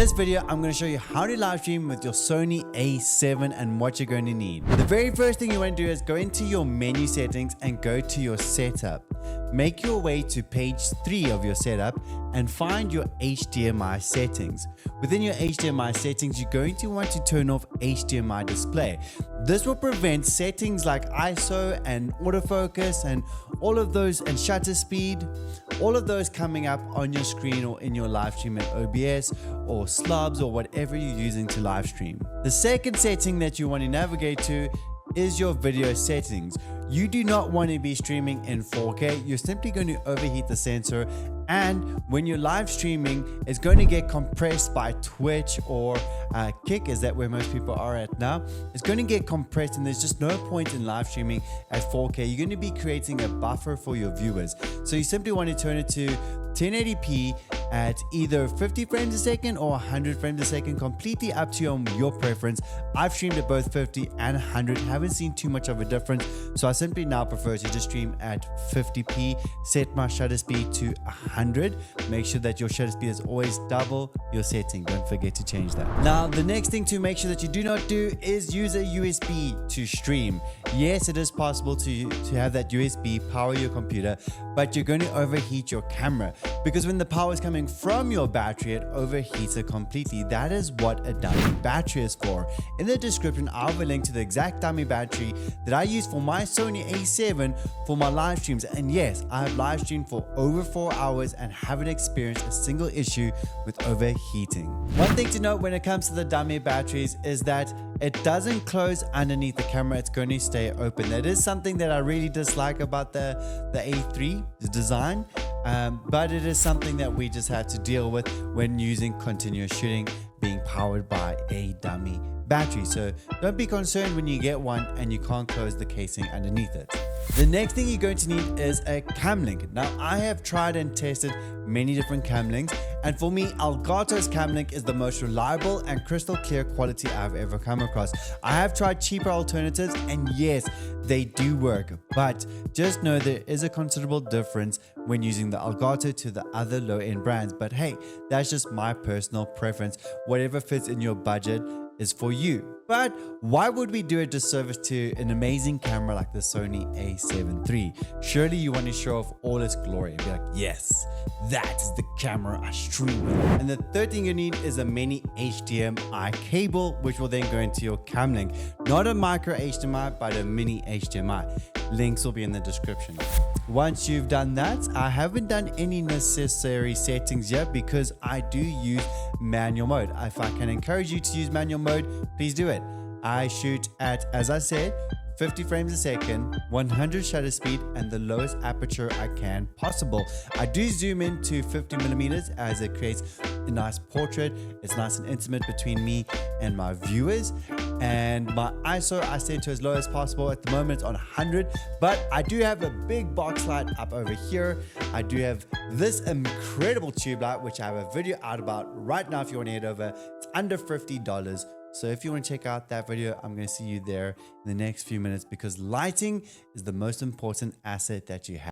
this video, I'm going to show you how to live stream with your Sony A7 and what you're going to need. The very first thing you want to do is go into your menu settings and go to your setup. Make your way to page 3 of your setup and find your HDMI settings. Within your HDMI settings, you're going to want to turn off HDMI display. This will prevent settings like ISO and autofocus and all of those, and shutter speed, all of those coming up on your screen or in your live stream in OBS or slubs or whatever you're using to live stream. The second setting that you want to navigate to is your video settings. You do not want to be streaming in 4K. You're simply going to overheat the sensor, and when you're live streaming, it's going to get compressed by Twitch or Kick, is that where most people are at now. It's going to get compressed, and there's just no point in live streaming at 4K. You're going to be creating a buffer for your viewers. So you simply want to turn it to 1080p at either 50 frames a second or 100 frames a second, completely up to your preference. I've streamed at both 50 and 100, haven't seen too much of a difference, so I simply now prefer to just stream at 50p, set my shutter speed to 100. Make sure that your shutter speed is always double your setting. Don't forget to change that. Now, the next thing to make sure that you do not do is use a USB to stream. Yes, it is possible to have that USB power your computer, but you're going to overheat your camera, because when the power is coming from your battery, it overheats it completely. That is what a dummy battery is for. In the description, I'll have a link to the exact dummy battery that I use for my Sony A7 for my live streams. And yes, I have live streamed for over 4 hours and haven't experienced a single issue with overheating. One thing to note when it comes to the dummy batteries is that it doesn't close underneath the camera. It's going to stay open. That is something that I really dislike about the A3, the design. But it is something that we just have to deal with when using continuous shooting, being powered by a dummy battery. So don't be concerned when you get one and you can't close the casing underneath it. The next thing you're going to need is a cam link. Now, I have tried and tested many different cam links, and for me, Elgato's cam link is the most reliable and crystal clear quality I've ever come across. I have tried cheaper alternatives, and yes, they do work, but just know there is a considerable difference when using the Elgato to the other low-end brands. But hey, that's just my personal preference. Whatever fits in your budget is for you. But why would we do a disservice to an amazing camera like the Sony A7 III? Surely you want to show off all its glory and be like, yes, that is the camera I stream with. And the third thing you need is a mini HDMI cable, which will then go into your cam link. Not a micro HDMI, but a mini HDMI. Links will be in the description. Once you've done that, I haven't done any necessary settings yet because I do use manual mode. If I can encourage you to use manual mode, please do it. I shoot at, as I said, 50 frames a second, 100 shutter speed, and the lowest aperture I can possible. I do zoom in to 50 millimeters as it creates a nice portrait. It's nice and intimate between me and my viewers. And my ISO I set to as low as possible. At the moment it's on 100, but I do have a big box light up over here. I do have this incredible tube light, which I have a video out about right now if you want to head over. It's under $50. So if you want to check out that video, I'm going to see you there in the next few minutes, because lighting is the most important asset that you have.